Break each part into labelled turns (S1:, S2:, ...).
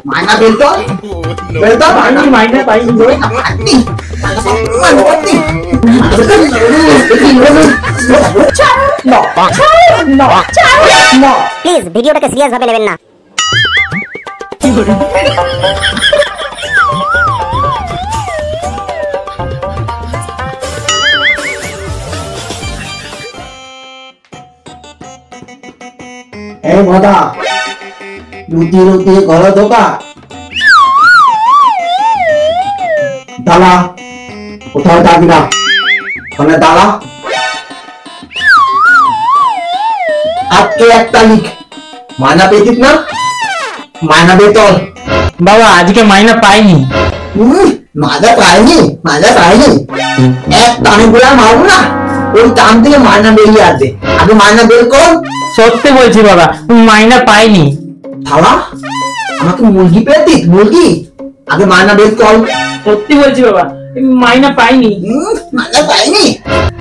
S1: মাইনা বেলতো বেলতো আমি মাইনা পাইনি
S2: প্লিজ ভিডিওটাকে সিরিয়াস ভাবে নেবেন না।
S1: এই মাদা রুটি রুটি ঘর দোকা দালা কোথাও যাবি না ওখানে দালা আজকে একটা লিখ মাইনা পেতিস না মাইনা বেতন
S3: বাবা আজকে মাইনা পাইনি।
S1: মাইনা পাইনি এক টানে গুলা মারবো না ওই টান থেকে মাইনা বেরিয়ে আসবে আগে মাইনা বের কর।
S3: সত্যি বলছি বাবা মাইনা পাইনি।
S1: থালা আমাকে মুরগি পেতিস মুরগি আগে মাইনা বের কর।
S3: সত্যি বলছি বাবা মাইনা পাইনি।
S1: মাইনা পাইনি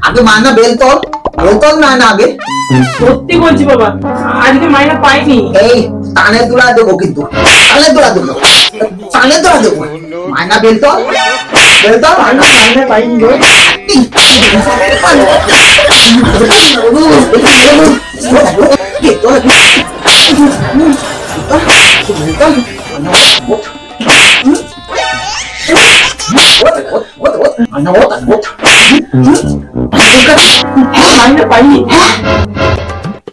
S1: আগে মাইনা বের কর না না আগে
S3: সত্যি বলছি বাবা আজকে মাইনা পাইনি।
S1: এই টানে তুলা দেবো কিন্তু টানে তুলা দেবো মাইনা বের কর মাইনা পাইনি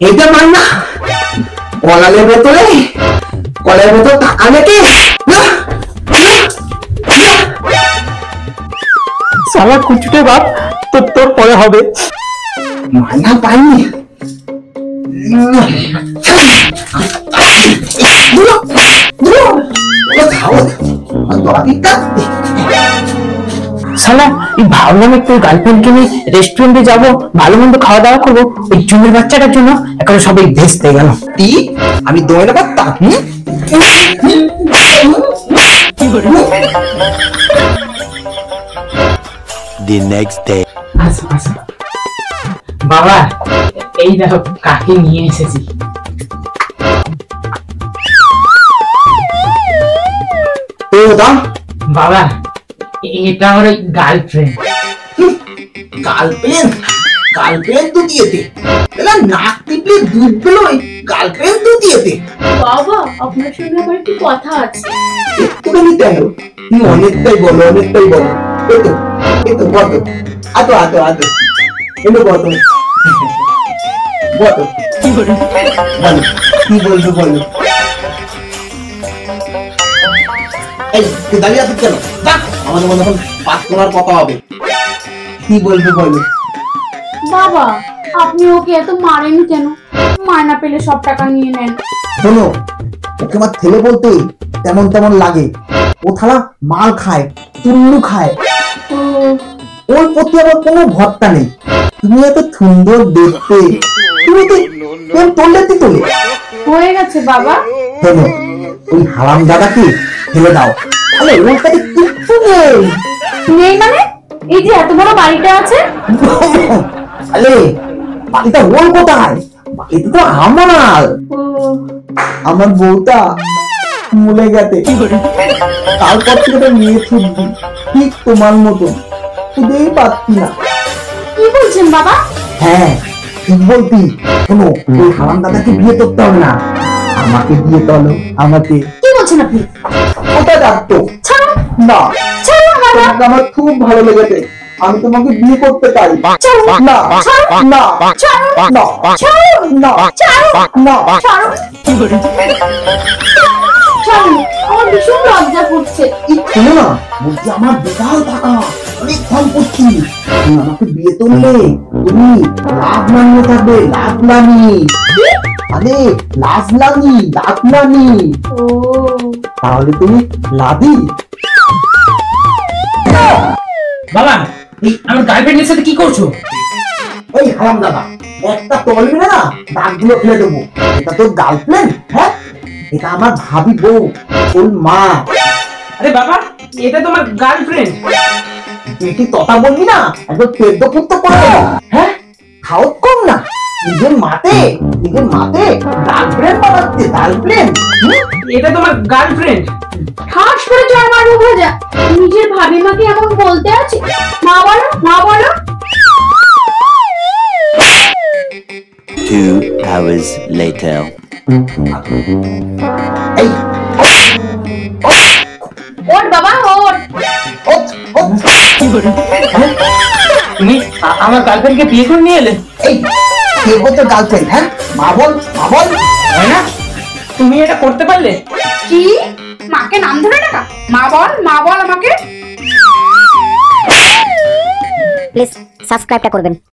S1: এটা মাইনা কলালের বোতলে কলের বোতল টাকা নেকে
S3: সালা কুচুটে বাপ তোর পরে হবে।
S1: মাইনা পাইনি
S3: সালা এই ভাবলাম একটু গার্লফ্রেন্ডকে নিয়ে রেস্টুরেন্টে যাবো ভালো মন্দ খাওয়া দাওয়া করবো ওই জুমের বাচ্চাটার জন্য এখন সবাই ভেস্তে গেল।
S1: আমি দৌড়ে পারতাম
S4: The next day.
S3: বাবা এই দেখো কাকে নিয়ে এসেছি। বাবা এটা আমার গার্লফ্রেন্ড।
S1: গার্লফ্রেন্ড তো দিয়েতে নাক টিপলে দুধ বেরোয় গার্লফ্রেন্ড তো দিয়েতে
S5: বাবা আপনার সঙ্গে আমার একটু কথা আছে।
S1: একটুখানি দেখ তুমি অনেকটাই বলো এতো বলো আতো এলো বলো কি বলবো এই তুই দাঁড়িয়ে আছিস কেন আমাদের মনে এখন পাঁচ তোমার কথা হবে কি বলো
S5: বাবা আপনি ওকে এত মারেন কেন? মায়না পেলে সব টাকা নিয়ে নেন।
S1: শোনো ওকে আমার ছেলে বলতে তেমন লাগে ও থালা মাল খায় তুল্লু খায় ওর প্রতি আমার কোনো ভরসা নেই। তুমি এত সুন্দর দেখতে তুমি তো তোলে
S5: হয়ে গেছে বাবা।
S1: শোনো ওই হারাম দাদাকে ফেলে দাও তাহলে ওর কাছে কিচ্ছু
S5: নেই মানে এই যে এত বড় বাড়িটা আছে
S1: আরে বাড়িটা ওর কোথায় বাড়িটা তো আমার বউটা মরে গেছে তারপর থেকে তো মেয়ে ছুটবি ঠিক তোমার মতো খুঁজেই পাচ্ছি না।
S5: কি বলছেন বাবা?
S1: হ্যাঁ ঠিক বলতি। শোনো ওই হারাম দাদাকে বিয়ে করতে হবে না আমাকে বিয়ে করো আমাকে।
S5: কি বলছেন আপনি?
S1: ওটা ডাকতো না তোমাকে আমার খুব ভালো লেগেছে আমি তোমাকে বিয়ে করতে চাই।
S5: আমার ভীষণ লজ্জা করছে।
S1: না বলছি আমার বিশাল টাকা অনেক সম্পত্তি আমাকে বিয়ে করলে তুমি লাভ মানিয়ে থাকবে লাভলানি তাহলে তুমি লাভি।
S3: বাবা আমার গার্লফ্রেন্ডের সাথে কি করছো?
S1: ওই হারাম দাদা একটা তলবি না দাগগুলো ফেলে দেবো। এটা তোর গার্লফ্রেন্ড? হ্যাঁ এটা আমার ভাবি বউ ওর মা।
S3: আরে বাবা এটা তো আমার গার্লফ্রেন্ড।
S1: তুই কি কথা বলবি না একবার পেট পুত্র করে দেবো। হ্যাঁ খাও কম না নিজের মাতে গার্লফ্রেন্ড বানাচ্ছে, গার্লফ্রেন্ড।
S3: এটা তোমার গার্লফ্রেন্ড?
S5: ঠাস করে চড় মারবো ভাজা। নিজের ভাবি মাকে এমন বলতে আছে? মা বলো, মা বলো।
S4: 2 hours later.
S1: এই
S5: ওর বাবা ওর।
S1: ওঠ, ওঠ।
S3: তুমি আমার গার্লফ্রেন্ডকে বিয়ে করে নিয়ে এলে?
S1: এই কে গো তোর গার্লফ্রেন্ড? হ্যাঁ, মা বল, মা বল।
S3: হয় না? তুমি এটা করতে পারলে?
S5: কি? মাকে নাম ধরে ডাকা? মা বল, মা বল আমাকে।
S2: প্লিজ সাবস্ক্রাইবটা করবেন।